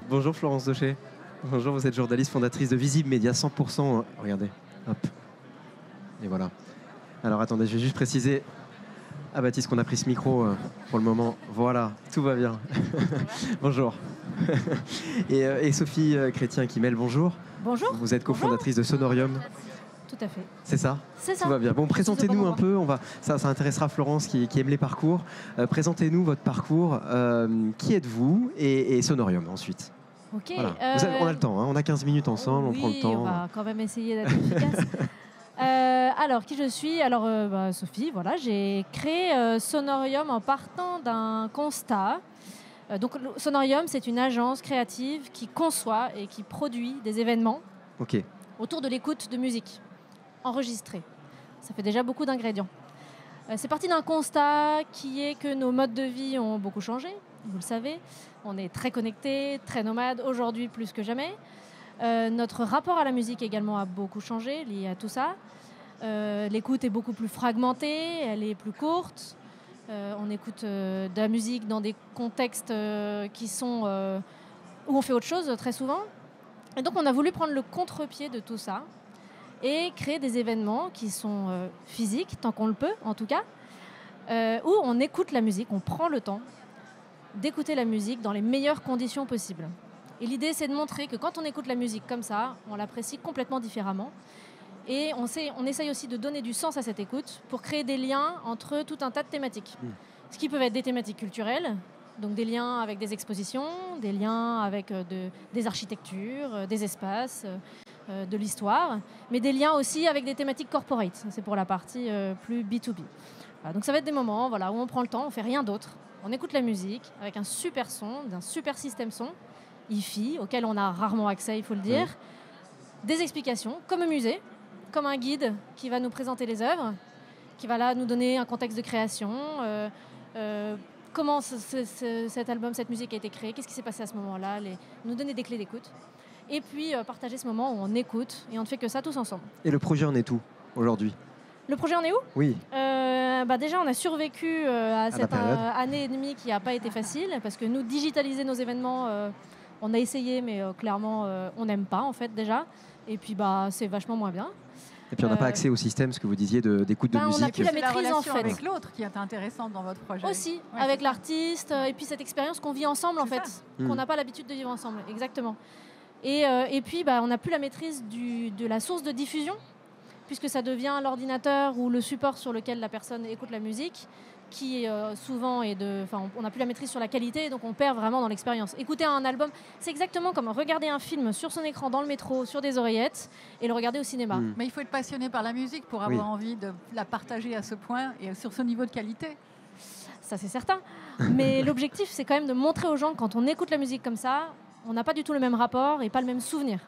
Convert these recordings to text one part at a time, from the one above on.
Bonjour Florence Daucher. Bonjour, vous êtes journaliste fondatrice de Visible Média 100%. Regardez, hop. Et voilà. Alors attendez, je vais juste préciser à Baptiste qu'on a pris ce micro pour le moment. Voilà, tout va bien. Bonjour. Et Sophie Chrétien-Quimel, bonjour. Bonjour. Vous êtes cofondatrice de Sonorium. Tout à fait. C'est ça? C'est ça. Tout va bien. Bon, présentez-nous un peu. Ça intéressera Florence qui aime les parcours. Présentez-nous votre parcours. Qui êtes-vous et Sonorium ensuite. Ok. Voilà. On a le temps. Hein. On a 15 minutes ensemble. Oui, on prend le temps. On va quand même essayer d'être efficace. Alors, qui je suis? Alors, Sophie, voilà. J'ai créé Sonorium en partant d'un constat. Donc, Sonorium, c'est une agence créative qui conçoit et qui produit des événements autour de l'écoute de musique enregistrée. Ça fait déjà beaucoup d'ingrédients. C'est parti d'un constat qui est que nos modes de vie ont beaucoup changé. Vous le savez, on est très connectés, très nomades, aujourd'hui plus que jamais. Notre rapport à la musique également a beaucoup changé, lié à tout ça. L'écoute est beaucoup plus fragmentée, elle est plus courte. On écoute de la musique dans des contextes qui sont où on fait autre chose très souvent. Et donc on a voulu prendre le contre-pied de tout ça et créer des événements qui sont physiques, tant qu'on le peut en tout cas, où on écoute la musique, on prend le temps d'écouter la musique dans les meilleures conditions possibles. Et l'idée, c'est de montrer que quand on écoute la musique comme ça, on l'apprécie complètement différemment. Et on essaye aussi de donner du sens à cette écoute pour créer des liens entre tout un tas de thématiques. Ce qui peuvent être des thématiques culturelles, donc des liens avec des expositions, des liens avec des architectures, des espaces, de l'histoire, mais des liens aussi avec des thématiques corporate. C'est pour la partie plus B2B. Voilà, donc ça va être des moments où on prend le temps, on ne fait rien d'autre. On écoute la musique avec un super son, d'un super système son, hi-fi, auquel on a rarement accès, il faut le dire. Des explications, comme au musée, comme un guide qui va nous présenter les œuvres, qui va là nous donner un contexte de création, comment cet album, cette musique a été créée, qu'est-ce qui s'est passé à ce moment-là, nous donner des clés d'écoute. Et puis partager ce moment où on écoute et on ne fait que ça tous ensemble. Et le projet en est où aujourd'hui? Le projet en est où? Oui. Déjà, on a survécu à cette année et demie qui n'a pas été facile, parce que nous, digitaliser nos événements, on a essayé, mais clairement, on n'aime pas, en fait, déjà. Et puis, c'est vachement moins bien. Et puis, on n'a pas accès au système, ce que vous disiez, d'écoute de musique. On n'a plus la maîtrise, en fait. Avec l'autre qui est intéressante dans votre projet. Aussi, avec l'artiste, et puis cette expérience qu'on vit ensemble, en fait, qu'on n'a pas l'habitude de vivre ensemble, exactement. Et puis, on n'a plus la maîtrise de la source de diffusion, puisque ça devient l'ordinateur ou le support sur lequel la personne écoute la musique, qui souvent on n'a plus la maîtrise sur la qualité, donc on perd vraiment dans l'expérience. Écouter un album, c'est exactement comme regarder un film sur son écran dans le métro, sur des oreillettes, et le regarder au cinéma. Mais il faut être passionné par la musique pour avoir envie de la partager à ce point et sur ce niveau de qualité. Ça, c'est certain. Mais l'objectif, c'est quand même de montrer aux gens, quand on écoute la musique comme ça, on n'a pas du tout le même rapport et pas le même souvenir.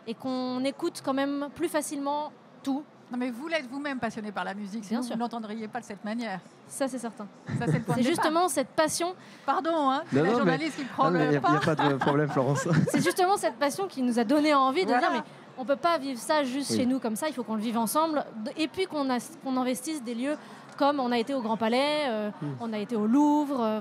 Et qu'on écoute quand même plus facilement tout. Non, mais vous l'êtes vous-même passionné par la musique, sinon vous ne l'entendriez pas de cette manière. Ça, c'est certain. Ça, c'est le point c'est justement cette passion. Pardon, la journaliste qui prend le pas. Il n'y a pas de problème, Florence. C'est justement cette passion qui nous a donné envie de dire, mais on ne peut pas vivre ça juste chez nous comme ça, il faut qu'on le vive ensemble. Et puis qu'on investisse des lieux comme on a été au Grand Palais, on a été au Louvre,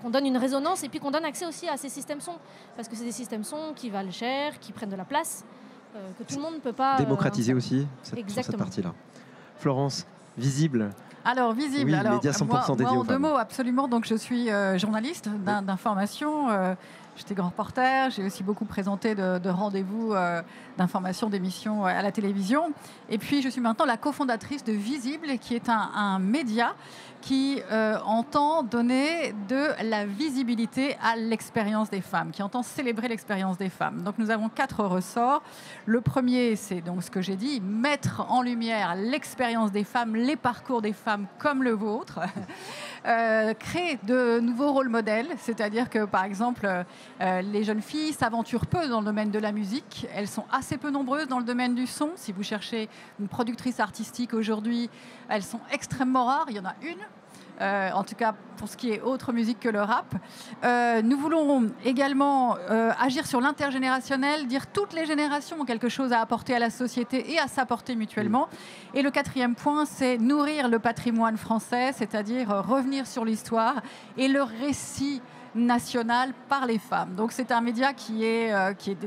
qu'on donne une résonance et puis qu'on donne accès aussi à ces systèmes sons. Parce que c'est des systèmes sons qui valent cher, qui prennent de la place. Que tout le monde ne peut pas... Démocratiser aussi sur cette partie-là. Florence, Visible. Alors, Visible, oui, média 100% moi dédié en aux deux femmes. mots, absolument. Donc, je suis journaliste d'information. J'étais grand reporter. J'ai aussi beaucoup présenté de rendez-vous d'information, d'émissions à la télévision. Et puis, je suis maintenant la cofondatrice de Visible, qui est un média qui entend donner de la visibilité à l'expérience des femmes, qui entend célébrer l'expérience des femmes. Donc nous avons 4 ressorts. Le premier, c'est donc ce que j'ai dit, mettre en lumière l'expérience des femmes, les parcours des femmes comme le vôtre. Créer de nouveaux rôles modèles, c'est-à-dire que par exemple les jeunes filles s'aventurent peu dans le domaine de la musique, elles sont assez peu nombreuses dans le domaine du son. Si vous cherchez une productrice artistique aujourd'hui, elles sont extrêmement rares, il y en a une. En tout cas pour ce qui est autre musique que le rap. Nous voulons également agir sur l'intergénérationnel, dire toutes les générations ont quelque chose à apporter à la société et à s'apporter mutuellement. Et le 4e point, c'est nourrir le patrimoine français, c'est-à-dire revenir sur l'histoire et le récit national par les femmes. Donc c'est un média qui est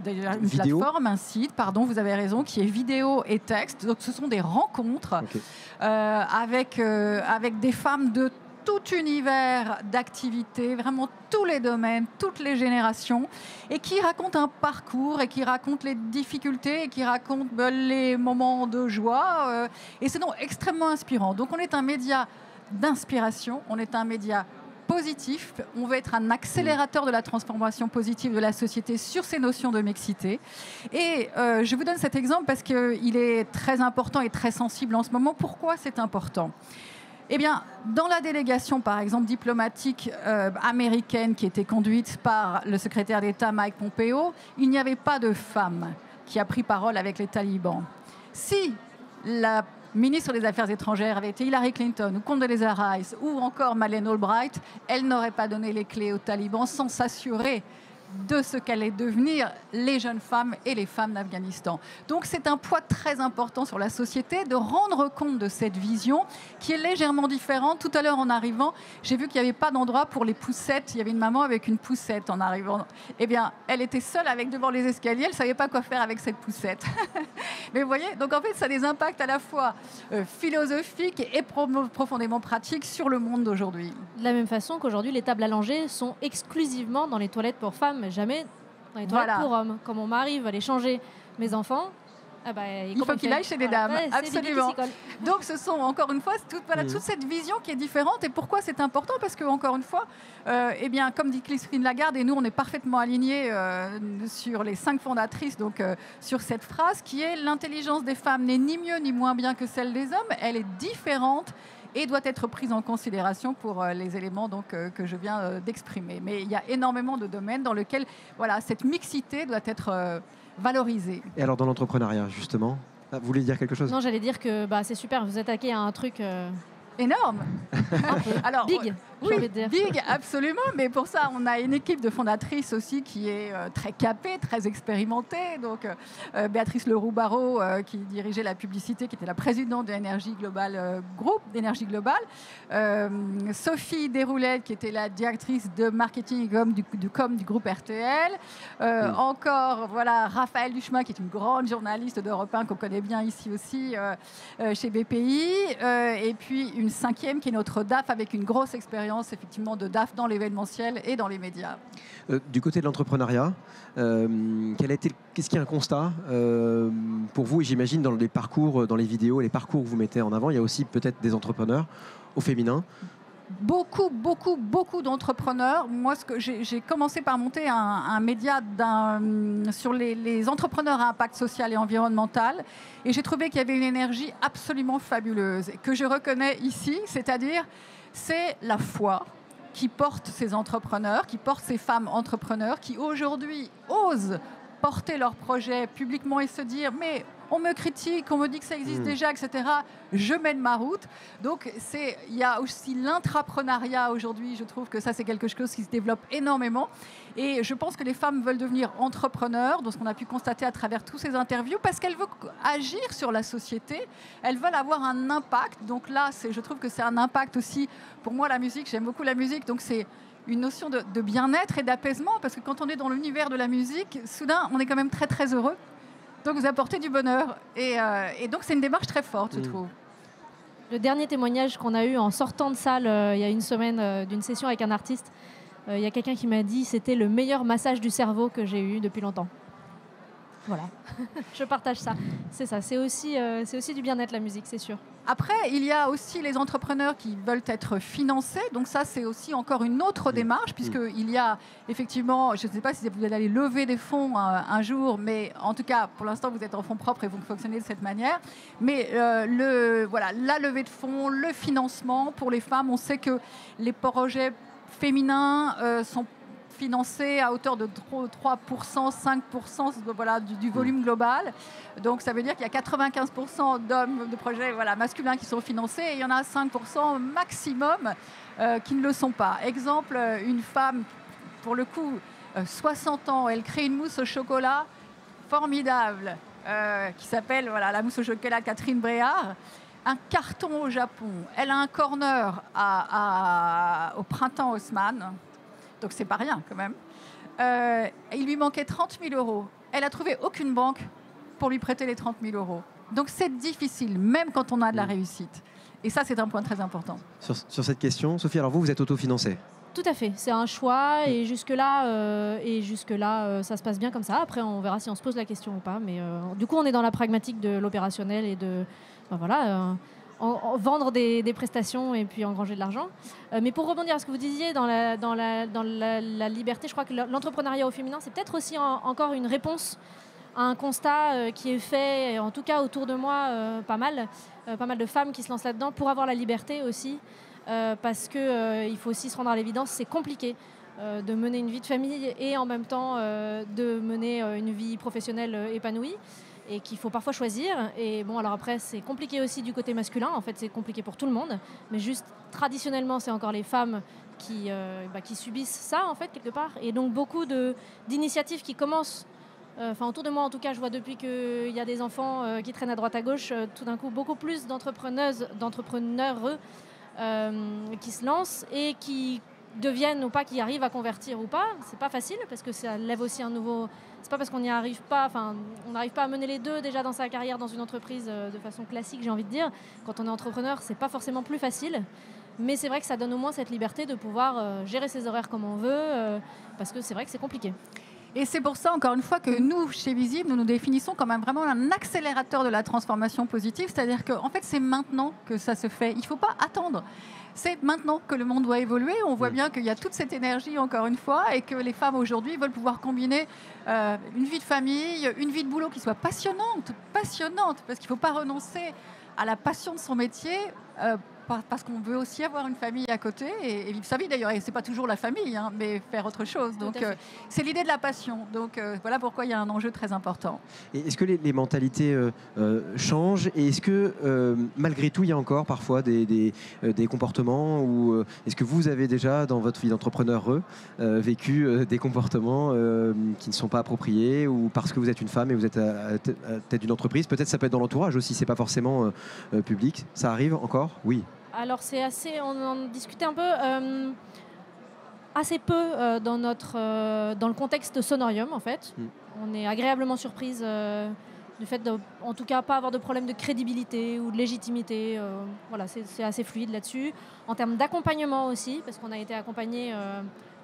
déjà une plateforme, un site, pardon, vous avez raison, qui est vidéo et texte. Donc ce sont des rencontres avec des femmes de tout univers d'activités, vraiment tous les domaines, toutes les générations, et qui racontent un parcours, et qui racontent les difficultés, et qui racontent les moments de joie. Et c'est donc extrêmement inspirant. Donc on est un média d'inspiration, on est un média positif, on veut être un accélérateur de la transformation positive de la société sur ces notions de mixité. Et je vous donne cet exemple parce qu'il est très important et très sensible en ce moment. Pourquoi c'est important ? Eh bien, dans la délégation, par exemple, diplomatique américaine qui était conduite par le secrétaire d'État Mike Pompeo, il n'y avait pas de femme qui a pris parole avec les talibans. Si la ministre des Affaires étrangères avait été Hillary Clinton ou Condoleezza Rice ou encore Madeleine Albright, elle n'aurait pas donné les clés aux talibans sans s'assurer de ce qu'allaient devenir les jeunes femmes et les femmes d'Afghanistan. Donc c'est un poids très important sur la société de rendre compte de cette vision qui est légèrement différente. Tout à l'heure en arrivant, j'ai vu qu'il n'y avait pas d'endroit pour les poussettes. Il y avait une maman avec une poussette en arrivant. Eh bien, elle était seule devant les escaliers, elle ne savait pas quoi faire avec cette poussette. Mais vous voyez, donc en fait, ça a des impacts à la fois philosophiques et profondément pratiques sur le monde d'aujourd'hui. De la même façon qu'aujourd'hui, les tables allongées sont exclusivement dans les toilettes pour femmes, mais jamais dans les toilettes pour hommes. Quand mon mari veut aller changer mes enfants, il faut qu'il aille chez les dames. Ouais, absolument. Donc ce sont encore une fois toute cette vision qui est différente. Et pourquoi c'est important ? Parce que encore une fois, eh bien, comme dit Christine Lagarde, et nous on est parfaitement alignés sur les 5 fondatrices, donc sur cette phrase qui est: l'intelligence des femmes n'est ni mieux ni moins bien que celle des hommes. Elle est différente et doit être prise en considération pour les éléments donc, que je viens d'exprimer. Mais il y a énormément de domaines dans lesquels cette mixité doit être valorisée. Et alors dans l'entrepreneuriat, justement, vous voulez dire quelque chose ? Non, j'allais dire que c'est super, vous attaquez à un truc... énorme. Alors, big, oui, envie de dire. Big, absolument. Mais pour ça, on a une équipe de fondatrices aussi qui est très capée, très expérimentée. Donc, Béatrice Leroux-Barreau, qui dirigeait la publicité, qui était la présidente de Énergie Globale, groupe d'Énergie Globale. Sophie Desroulettes, qui était la directrice de marketing du groupe RTL. Encore, Raphaël Duchemin, qui est une grande journaliste d'Europe 1 qu'on connaît bien ici aussi, chez BPI. Et puis une 5e qui est notre DAF avec une grosse expérience effectivement de DAF dans l'événementiel et dans les médias. Du côté de l'entrepreneuriat, qu'est-ce qu'il y a un constat pour vous, et j'imagine dans les parcours, dans les vidéos, les parcours que vous mettez en avant, il y a aussi peut-être des entrepreneurs au féminin. Beaucoup d'entrepreneurs. Moi, j'ai commencé par monter un média sur les entrepreneurs à impact social et environnemental. Et j'ai trouvé qu'il y avait une énergie absolument fabuleuse que je reconnais ici, c'est-à-dire c'est la foi qui porte ces entrepreneurs, qui porte ces femmes entrepreneurs, qui aujourd'hui osent porter leurs projets publiquement et se dire « mais on me critique, on me dit que ça existe déjà, etc. Je mène ma route. » Donc, il y a aussi l'intrapreneuriat aujourd'hui. Je trouve que ça, c'est quelque chose qui se développe énormément. Et je pense que les femmes veulent devenir entrepreneurs, donc ce qu'on a pu constater à travers tous ces interviews, parce qu'elles veulent agir sur la société. Elles veulent avoir un impact. Donc là, je trouve que c'est un impact aussi. Pour moi, la musique, j'aime beaucoup la musique. Donc, c'est une notion de bien-être et d'apaisement, parce que quand on est dans l'univers de la musique, soudain, on est quand même très, très heureux. Donc, vous apportez du bonheur. Et donc, c'est une démarche très forte, je trouve. Le dernier témoignage qu'on a eu en sortant de salle il y a une semaine d'une session avec un artiste, il y a quelqu'un qui m'a dit que c'était le meilleur massage du cerveau que j'ai eu depuis longtemps. Voilà, je partage ça. C'est ça, c'est aussi du bien-être, la musique, c'est sûr. Après, il y a aussi les entrepreneurs qui veulent être financés. Donc ça, c'est aussi encore une autre démarche, puisqu'il y a effectivement, je ne sais pas si vous allez aller lever des fonds un jour, mais en tout cas, pour l'instant, vous êtes en fonds propres et vous fonctionnez de cette manière. Mais la levée de fonds, le financement pour les femmes, on sait que les projets féminins sont financés à hauteur de 3%, 5% du volume global. Donc ça veut dire qu'il y a 95% d'hommes de projets masculins qui sont financés et il y en a 5% maximum qui ne le sont pas. Exemple, une femme, pour le coup, 60 ans, elle crée une mousse au chocolat formidable qui s'appelle la mousse au chocolat Catherine Bréard. Un carton au Japon. Elle a un corner au printemps Haussmann. donc c'est pas rien quand même. Il lui manquait 30 000 euros. Elle a trouvé aucune banque pour lui prêter les 30 000 euros. Donc c'est difficile, même quand on a de la réussite. Et ça, c'est un point très important. Sur cette question, Sophie, alors vous êtes autofinancée? Tout à fait, c'est un choix et jusque-là, ça se passe bien comme ça. Après, on verra si on se pose la question ou pas. Mais du coup, on est dans la pragmatique de l'opérationnel et de vendre des prestations et puis engranger de l'argent. Mais pour rebondir à ce que vous disiez dans la liberté, je crois que l'entrepreneuriat au féminin, c'est peut-être aussi encore une réponse à un constat qui est fait, en tout cas autour de moi, pas mal de femmes qui se lancent là-dedans pour avoir la liberté aussi. Parce qu'il faut aussi se rendre à l'évidence, c'est compliqué de mener une vie de famille et en même temps de mener une vie professionnelle épanouie et qu'il faut parfois choisir. Et bon, alors après, c'est compliqué aussi du côté masculin. En fait, c'est compliqué pour tout le monde. Mais juste, traditionnellement, c'est encore les femmes qui subissent ça, en fait, quelque part. Et donc, beaucoup d'initiatives qui commencent. Autour de moi, en tout cas, je vois depuis qu'il y a des enfants qui traînent à droite à gauche, tout d'un coup, beaucoup plus d'entrepreneurs qui se lancent et qui deviennent ou pas, qui arrivent à convertir ou pas. C'est pas facile parce que ça lève aussi un nouveau... C'est pas parce qu'on n'y arrive pas, on n'arrive pas à mener les deux déjà dans sa carrière dans une entreprise de façon classique, j'ai envie de dire. Quand on est entrepreneur, c'est pas forcément plus facile. Mais c'est vrai que ça donne au moins cette liberté de pouvoir gérer ses horaires comme on veut, parce que c'est vrai que c'est compliqué. Et c'est pour ça, encore une fois, que nous, chez Visible, nous définissons comme vraiment un accélérateur de la transformation positive. C'est-à-dire qu'en fait, c'est maintenant que ça se fait. Il ne faut pas attendre. C'est maintenant que le monde doit évoluer. On voit bien qu'il y a toute cette énergie, encore une fois, et que les femmes aujourd'hui veulent pouvoir combiner une vie de famille, une vie de boulot qui soit passionnante, parce qu'il ne faut pas renoncer à la passion de son métier parce qu'on veut aussi avoir une famille à côté et vivre sa vie d'ailleurs. Et ce n'est pas toujours la famille, mais faire autre chose. Donc c'est l'idée de la passion. Donc voilà pourquoi il y a un enjeu très important. Et est-ce que les mentalités changent? Et est-ce que malgré tout, il y a encore parfois des comportements ou est-ce que vous avez déjà dans votre vie d'entrepreneur vécu des comportements qui ne sont pas appropriés ou parce que vous êtes une femme et vous êtes à tête d'une entreprise? Peut-être ça peut être dans l'entourage aussi, c'est pas forcément public. Ça arrive encore? Oui. Alors c'est assez, on en discutait un peu, assez peu dans le contexte Sonorium en fait. On est agréablement surprise du fait de, en tout cas, pas avoir de problème de crédibilité ou de légitimité. Voilà, c'est assez fluide là-dessus. En termes d'accompagnement aussi, parce qu'on a été accompagné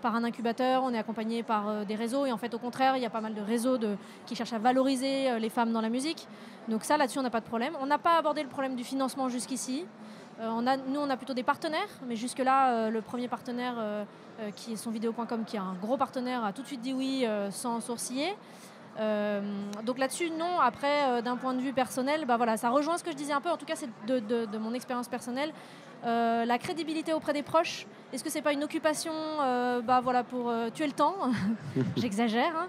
par un incubateur, on est accompagné par des réseaux et en fait au contraire, il y a pas mal de réseaux qui cherchent à valoriser les femmes dans la musique. Donc ça, là-dessus, on n'a pas de problème. On n'a pas abordé le problème du financement jusqu'ici. Nous, on a plutôt des partenaires, mais jusque-là, le premier partenaire, qui est sonvideo.com, qui est un gros partenaire, a tout de suite dit oui sans sourciller. Donc là-dessus, non. Après, d'un point de vue personnel, voilà, ça rejoint ce que je disais un peu, en tout cas, c'est de mon expérience personnelle. La crédibilité auprès des proches, est-ce que c'est pas une occupation voilà, pour tuer le temps? J'exagère.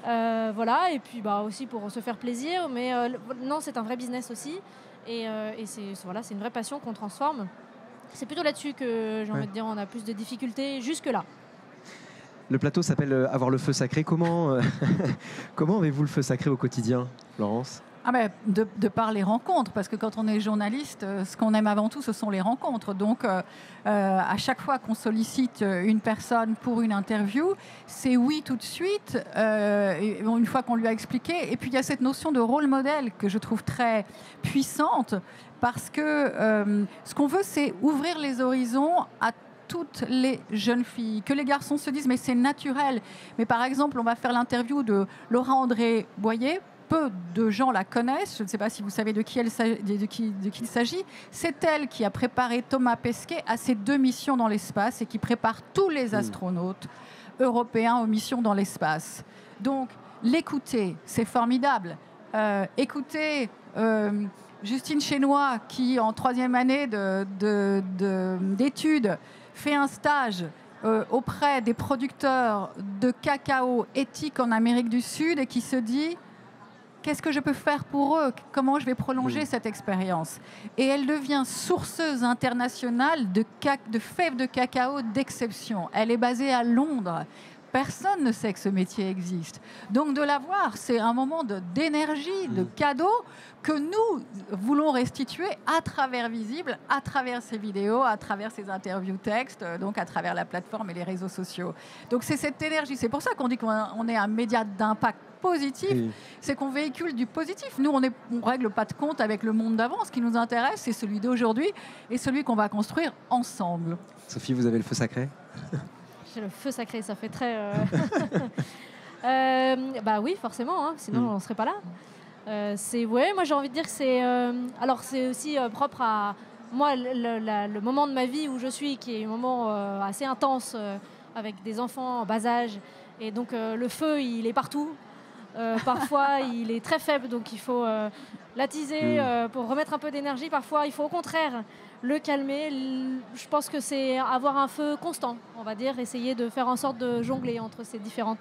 Voilà, et puis aussi pour se faire plaisir. Mais non, c'est un vrai business aussi. Et c'est une vraie passion qu'on transforme. C'est plutôt là-dessus que j'ai envie de dire on a plus de difficultés jusque-là. Le plateau s'appelle Avoir le feu sacré. Comment avez-vous le feu sacré au quotidien, Laurence? De par les rencontres, parce que quand on est journaliste, ce qu'on aime avant tout, ce sont les rencontres. Donc, à chaque fois qu'on sollicite une personne pour une interview, c'est oui tout de suite, une fois qu'on lui a expliqué. Et puis, il y a cette notion de rôle modèle que je trouve très puissante, parce que ce qu'on veut, c'est ouvrir les horizons à toutes les jeunes filles, que les garçons se disent mais c'est naturel. Mais par exemple, on va faire l'interview de Laura André Boyer. Peu de gens la connaissent. Je ne sais pas si vous savez de qui il s'agit. C'est elle qui a préparé Thomas Pesquet à ses 2 missions dans l'espace et qui prépare tous les astronautes européens aux missions dans l'espace. Donc, l'écouter, c'est formidable. Écoutez Justine Chénois, qui en 3e année d'études fait un stage auprès des producteurs de cacao éthique en Amérique du Sud et qui se dit qu'est-ce que je peux faire pour eux? Comment je vais prolonger cette expérience? Et elle devient sourceuse internationale de fèves de cacao d'exception. Elle est basée à Londres personne ne sait que ce métier existe. Donc de l'avoir, c'est un moment d'énergie, de cadeau que nous voulons restituer à travers Visible, à travers ces vidéos, à travers ces interviews textes, donc à travers la plateforme et les réseaux sociaux. Donc c'est cette énergie, c'est pour ça qu'on dit qu'on est un média d'impact positif, c'est qu'on véhicule du positif. Nous, on règle pas de compte avec le monde d'avant. Ce qui nous intéresse, c'est celui d'aujourd'hui et celui qu'on va construire ensemble. Sophie, vous avez le feu sacré? J'ai le feu sacré, ça fait très... bah oui, forcément, hein, sinon on ne serait pas là. Moi j'ai envie de dire que c'est... alors c'est aussi propre à moi, le moment de ma vie où je suis, qui est un moment assez intense, avec des enfants en bas âge. Et donc le feu, il est partout. Parfois, il est très faible, donc il faut l'attiser pour remettre un peu d'énergie. Parfois, il faut au contraire le calmer. Je pense que c'est avoir un feu constant, on va dire, essayer de faire en sorte de jongler entre ces différents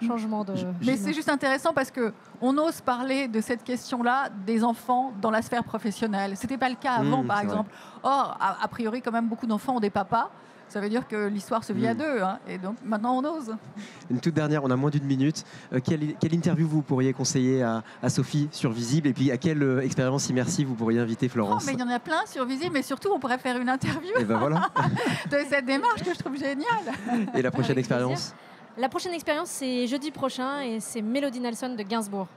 changements de... Mais c'est juste intéressant parce qu'on ose parler de cette question-là des enfants dans la sphère professionnelle. Ce n'était pas le cas avant, par exemple. Or, a priori, quand même, beaucoup d'enfants ont des papas. Ça veut dire que l'histoire se vit à deux. Hein, et donc, maintenant, on ose. Une toute dernière, on a moins d'une minute. Quelle interview vous pourriez conseiller à Sophie sur Visible? Et puis, à quelle expérience immersive vous pourriez inviter Florence? Mais il y en a plein sur Visible, mais surtout, on pourrait faire une interview et ben voilà. de cette démarche que je trouve géniale. Et la prochaine expérience? La prochaine expérience, c'est jeudi prochain et c'est Mélodie Nelson de Gainsbourg.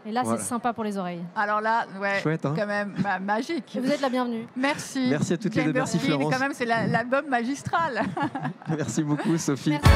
Et là, c'est sympa pour les oreilles. Alors là, ouais, chouette, hein, quand même, magique. Et vous êtes la bienvenue. Merci. Merci à toutes les deux. Merci Florence. Quand même, c'est l'album magistral. Merci beaucoup, Sophie. Merci.